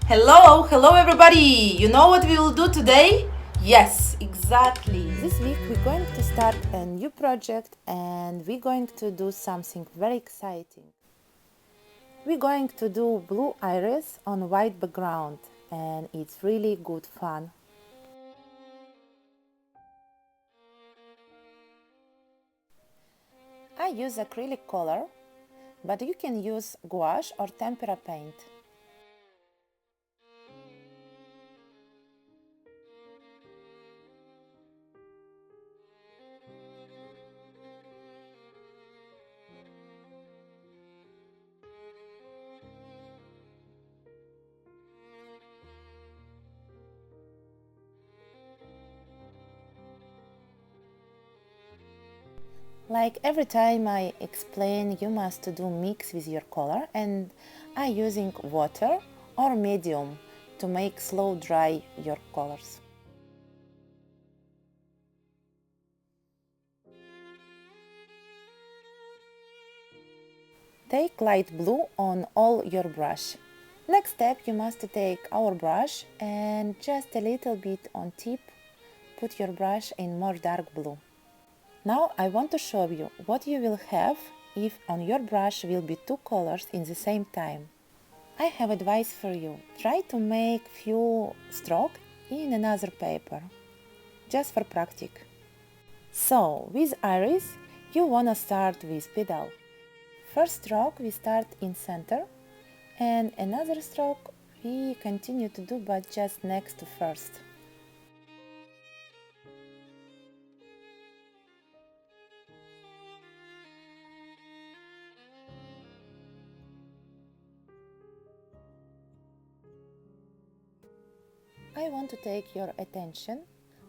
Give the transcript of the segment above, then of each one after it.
Hello everybody! You know what we will do today? Yes, exactly. This week we're going to start a new project and we're going to do something very exciting. We're going to do blue iris on white background and it's really good fun. I use acrylic color, but you can use gouache or tempera paint. Like every time I explain, you must do mix with your color, and I using water or medium to make slow dry your colors. Take light blue on all your brush. Next step, you must take our brush and just a little bit on tip, put your brush in more dark blue. Now I want to show you what you will have if on your brush will be two colors in the same time. I have advice for you. Try to make few strokes in another paper, just for practice. So, with iris, you wanna start with petal. First stroke we start in center, and another stroke we continue to do but just next to first. I want to take your attention,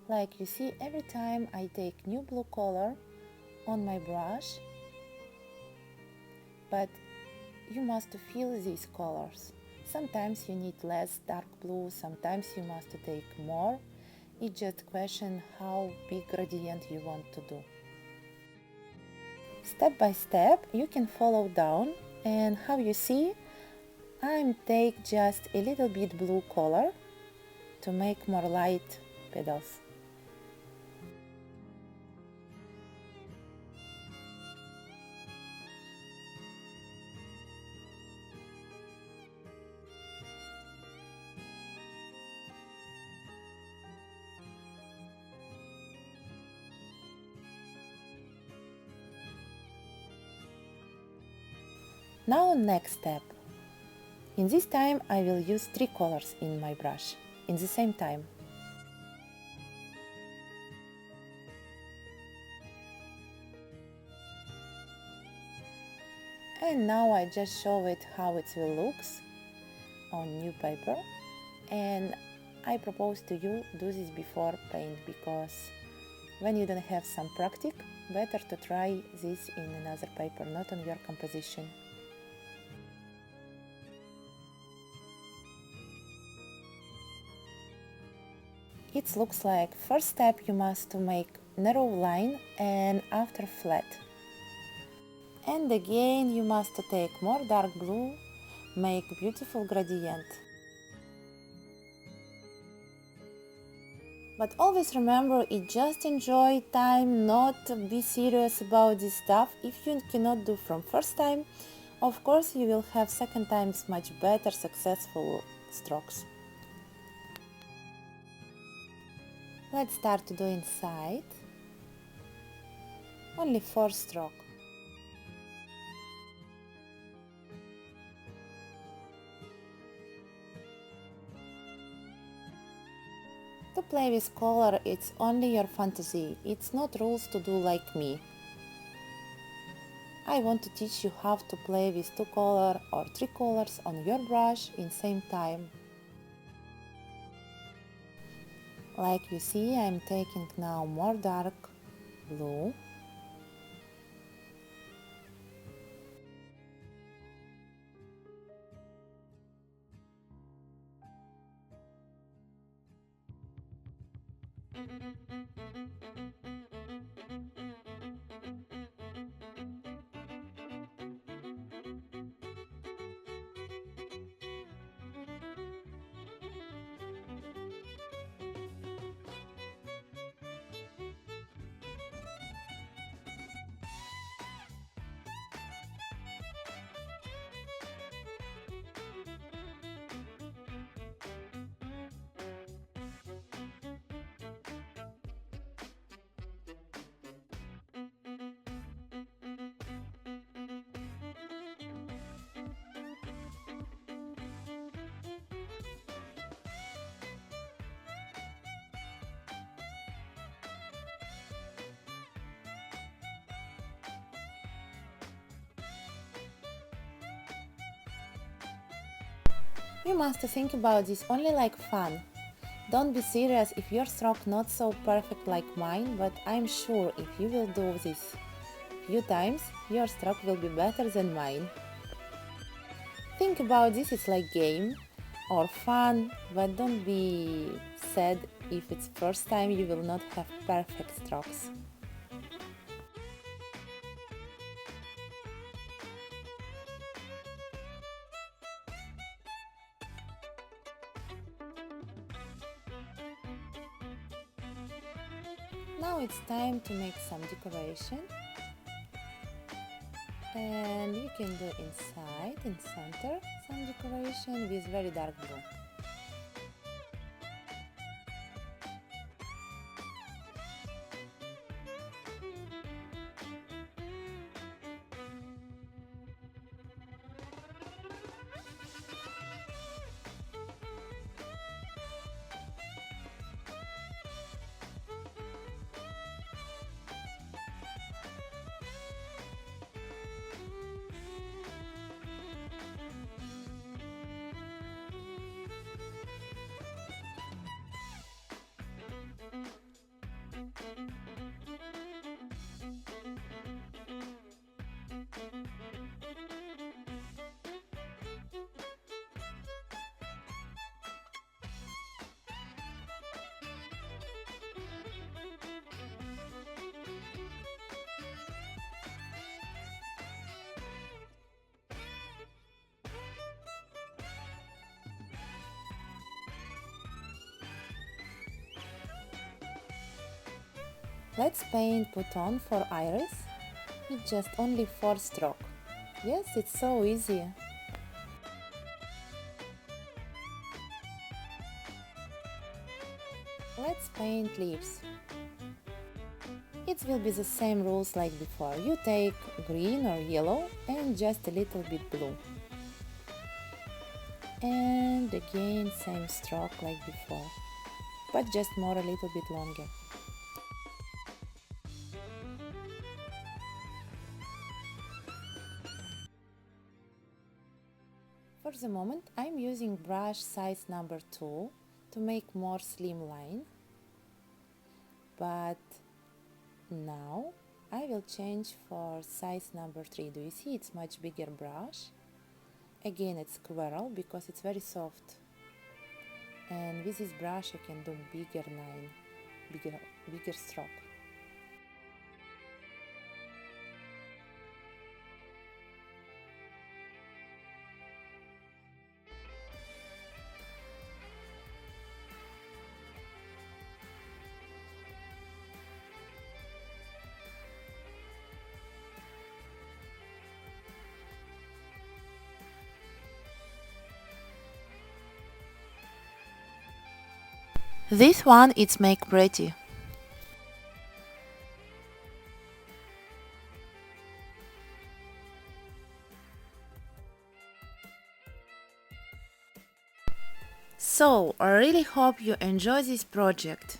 like you see every time I take new blue color on my brush, but you must feel these colors. Sometimes you need less dark blue, sometimes you must take more. It's just a question how big gradient you want to do. Step by step you can follow down, and how you see I'm take just a little bit blue color to make more light petals. Now next step. In this time I will use three colors in my brush in the same time. And now I just show it how it will looks on new paper, and I propose to you do this before paint, because when you don't have some practice, better to try this in another paper, not on your composition. It looks like first step you must make narrow line and after flat. And again you must take more dark blue, make beautiful gradient. But always remember, it just enjoy time, not be serious about this stuff. If you cannot do from first time, of course you will have second times much better successful strokes. Let's start to do inside. Only 4 strokes. To play with color, it's only your fantasy. It's not rules to do like me. I want to teach you how to play with 2 colors or 3 colors on your brush in same time. Like you see, I'm taking now more dark blue. You must think about this only like fun. Don't be serious if your stroke not so perfect like mine, but I'm sure if you will do this few times, your stroke will be better than mine. Think about this, it's like game or fun, but don't be sad if it's first time you will not have perfect strokes. Now it's time to make some decoration, and you can do inside, in center, some decoration with very dark blue. Let's paint put on for iris. It's just only 4 strokes. Yes, it's so easy. Let's paint leaves. It will be the same rules like before. You take green or yellow and just a little bit blue. And again same stroke like before, but just more a little bit longer. For the moment I'm using brush size number 2 to make more slim line, but now I will change for size number 3. Do you see it's much bigger brush? Again it's squirrel because it's very soft, and with this brush I can do bigger line, bigger stroke. This one it's make pretty. So, I really hope you enjoy this project.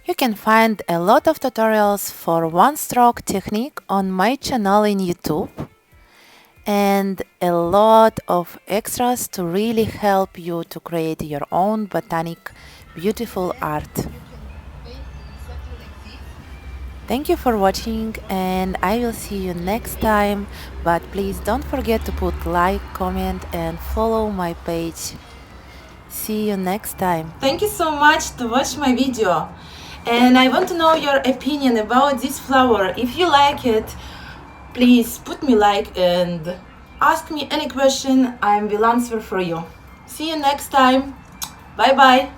You can find a lot of tutorials for one-stroke technique on my channel in YouTube, and a lot of extras to really help you to create your own botanic beautiful art. Thank you for watching, and I will see you next time, but please don't forget to put like, comment and follow my page. See you next time. Thank you so much to watch my video, and I want to know your opinion about this flower. If you like it, please put me like and ask me any question, I will answer for you. See you next time. Bye bye.